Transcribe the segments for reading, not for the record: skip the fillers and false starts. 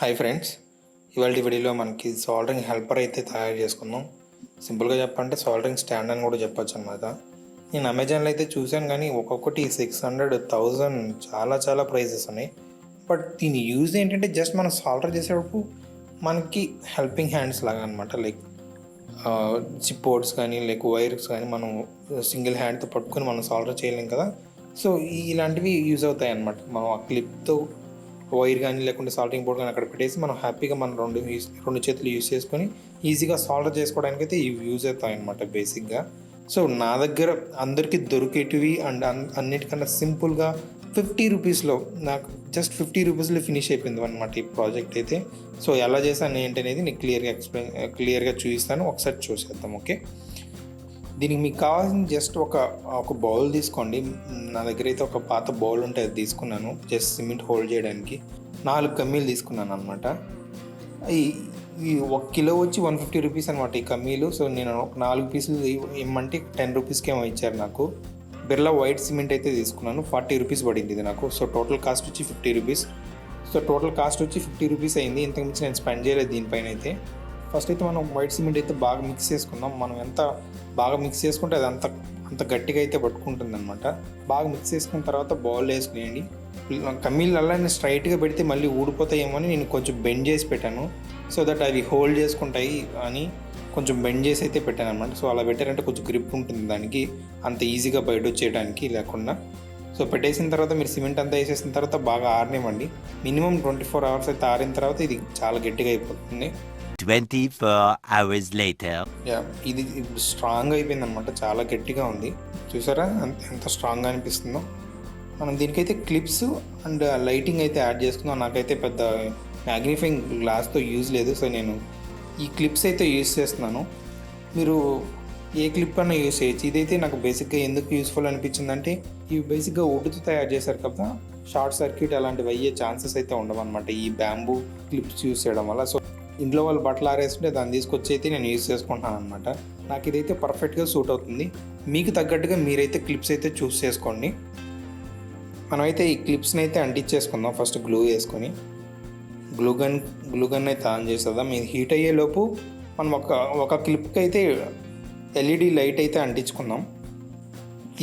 Hi friends, ఇవాళ వీడియోలో మనకి సోల్డరింగ్ హెల్పర్ అయితే తయారు చేసుకుందాం. సింపుల్గా చెప్పంటే సోల్డరింగ్ స్టాండ్ అని కూడా చెప్పొచ్చు అనమాట. నేను అమెజాన్లో అయితే చూశాను, కానీ ఒక్కొక్కటి 600, 1000 చాలా ప్రైజెస్ ఉన్నాయి. బట్ దీని యూజ్ ఏంటంటే జస్ట్ మనం సోల్డర్ చేసేటప్పుడు మనకి హెల్పింగ్ హ్యాండ్స్ లాగా అనమాట. లైక్ జిప్ బోర్డ్స్ కానీ లైక్ వైర్స్ కానీ మనం సింగిల్ హ్యాండ్తో పట్టుకొని మనం సోల్డర్ చేయలేం కదా. సో ఇలాంటివి యూజ్ అవుతాయి అన్నమాట. మనం ఆ క్లిప్తో వైర్ కానీ లేకుంటే సాల్టింగ్ బోర్డ్ కానీ అక్కడ పెట్టేసి మనం హ్యాపీగా మనం రెండు చేతులు యూజ్ చేసుకొని ఈజీగా సాల్డర్ చేసుకోవడానికి అయితే ఇవి యూజ్ అవుతాయి అన్నమాట బేసిక్గా. సో నా దగ్గర అందరికీ దొరికేటివి అండ్ అన్నిటికన్నా సింపుల్గా 50 రూపీస్లో నాకు జస్ట్ 50 రూపీస్లో ఫినిష్ అయిపోయింది అనమాట ఈ ప్రాజెక్ట్ అయితే. సో ఎలా చేశాను ఏంటనేది నీకు క్లియర్గా చూపిస్తాను, ఒకసారి చూసేద్దాం. ఓకే, దీనికి మీకు కావాల్సిన జస్ట్ ఒక బౌల్ తీసుకోండి. నా దగ్గర అయితే ఒక పాత బౌల్ ఉంటే అది తీసుకున్నాను, జస్ట్ సిమెంట్ హోల్డ్ చేయడానికి. 4 కమ్మీలు తీసుకున్నాను అనమాట. ఈ 1 కిలో వచ్చి 150 రూపీస్ అనమాట ఈ కమ్మీలు. సో నేను 4 పీసులు ఇమ్మంటే 10 రూపీస్కి ఏమో ఇచ్చారు నాకు. బిర్లా వైట్ సిమెంట్ అయితే తీసుకున్నాను, 40 రూపీస్ పడింది ఇది నాకు. సో టోటల్ కాస్ట్ వచ్చి 50 రూపీస్. సో టోటల్ కాస్ట్ వచ్చి 50 రూపీస్ అయింది. ఇంతకుమించి నేను స్పెండ్ చేయలేదు దీనిపైన అయితే. ఫస్ట్ అయితే మనం వైట్ సిమెంట్ అయితే బాగా మిక్స్ చేసుకుందాం. మనం ఎంత బాగా మిక్స్ చేసుకుంటే అది అంత గట్టిగా అయితే పట్టుకుంటుంది అనమాట. బాగా మిక్స్ చేసుకున్న తర్వాత బౌల్ వేసుకునేయండి. కమ్మీలు అలానే స్ట్రైట్గా పెడితే మళ్ళీ ఊడిపోతాయేమో అని నేను కొంచెం బెండ్ చేసి పెట్టాను, సో దట్ అవి హోల్డ్ చేసుకుంటాయి అని కొంచెం బెండ్ చేసి అయితే పెట్టాను అనమాట. సో అలా పెట్టారంటే కొంచెం గ్రిప్ ఉంటుంది దానికి, అంత ఈజీగా బయట వచ్చేయడానికి లేకుండా. సో పెట్టేసిన తర్వాత మీరు సిమెంట్ అంతా వేసేసిన తర్వాత బాగా ఆరనివ్వండి. మినిమం 24 అవర్స్ అయితే ఆరిన తర్వాత ఇది చాలా గట్టిగా అయిపోతుంది. 24 hours later. ఇది ఇప్పుడు స్ట్రాంగ్ అయిపోయింది అనమాట, చాలా గట్టిగా ఉంది. చూసారా ఎంత స్ట్రాంగ్గా అనిపిస్తుందో. మనం దీనికైతే క్లిప్స్ అండ్ లైటింగ్ అయితే యాడ్ చేసుకుందాం. నాకైతే పెద్ద మ్యాగ్నిఫైయింగ్ గ్లాస్తో యూజ్ లేదు, సో నేను ఈ క్లిప్స్ అయితే యూజ్ చేస్తున్నాను. మీరు ఏ క్లిప్ అన్నా యూజ్ చేయొచ్చు. ఇదైతే నాకు బేసిక్గా ఎందుకు యూస్ఫుల్ అనిపించిందంటే ఇవి బేసిక్గా వుడ్తో తయారు చేశారు కదా, షార్ట్ సర్క్యూట్ అలాంటివి అయ్యే ఛాన్సెస్ అయితే ఉండవు అనమాట ఈ బ్యాంబూ క్లిప్స్ యూజ్ చేయడం వల్ల. సో ఇంట్లో వాళ్ళు బట్టలు ఆరేస్తుంటే దాన్ని తీసుకొచ్చి అయితే నేను యూజ్ చేసుకుంటున్నాను అనమాట. నాకు ఇదైతే పర్ఫెక్ట్గా సూట్ అవుతుంది. మీకు తగ్గట్టుగా మీరైతే క్లిప్స్ అయితే చూస్ చేసుకోండి. మనమైతే ఈ క్లిప్స్ని అయితే అంటించేసుకుందాం. ఫస్ట్ గ్లూ వేసుకొని గ్లూ గన్ అయితే ఆన్ చేసేద్దాం. ఇది హీట్ అయ్యేలోపు మనం ఒక క్లిప్కి అయితే ఎల్ఈడి లైట్ అయితే అంటించుకుందాం.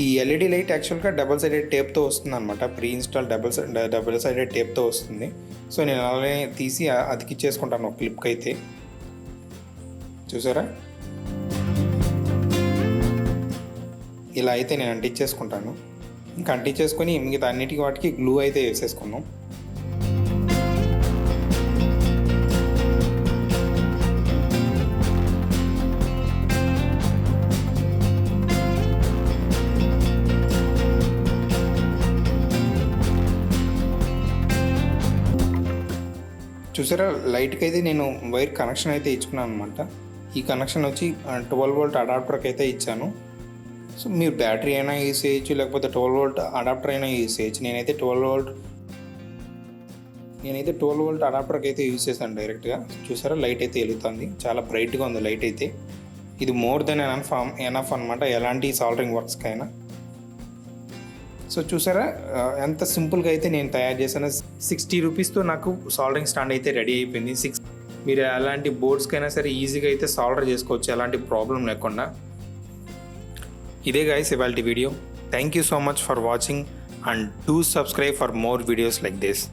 ఈ ఎల్ఈడి లైట్ యాక్చువల్గా డబుల్ సైడెడ్ టేప్తో వస్తుంది అనమాట. ప్రీ ఇన్స్టాల్ డబుల్ సైడెడ్ టేప్తో వస్తుంది. సో నేను అలానే తీసి అతికిచ్చేసుకుంటాను ఒక క్లిప్కి అయితే. చూసారా, ఇలా అయితే నేను అంటించేసుకుంటాను. ఇంకా అంటించేసుకొని మిగతా అన్నిటికీ వాటికి గ్లూ అయితే వేసేసుకున్నాం. చూసారా, లైట్కి అయితే నేను వైర్ కనెక్షన్ అయితే ఇచ్చుకున్నాను అనమాట. ఈ కనెక్షన్ వచ్చి 12 వోల్ట్ అడాప్టర్కి అయితే ఇచ్చాను. సో మీరు బ్యాటరీ అయినా యూజ్ చేయొచ్చు, లేకపోతే 12 వోల్ట్ అడాప్టర్ అయినా యూజ్ చేయొచ్చు. నేనైతే 12 వోల్ట్ అడాప్టర్కి అయితే యూజ్ చేశాను డైరెక్ట్గా. చూసారా, లైట్ అయితే వెలుగుతుంది, చాలా బ్రైట్గా ఉంది లైట్ అయితే. ఇది మోర్ దెన్ ఎనఫ్ అనమాట ఎలాంటి సాల్డరింగ్ వర్క్స్కి అయినా. సో చూసారా ఎంత సింపుల్గా అయితే నేను తయారు చేశాను. 60 రూపీస్తో నాకు సాల్డరింగ్ స్టాండ్ అయితే రెడీ అయిపోయింది. మీరు ఎలాంటి బోర్డ్స్కైనా సరే ఈజీగా అయితే సాల్డర్ చేసుకోవచ్చు, ఎలాంటి ప్రాబ్లం లేకుండా. ఇదే గైస్ ఇవాల్టి video. Thank you so much for watching and do subscribe for more videos like this.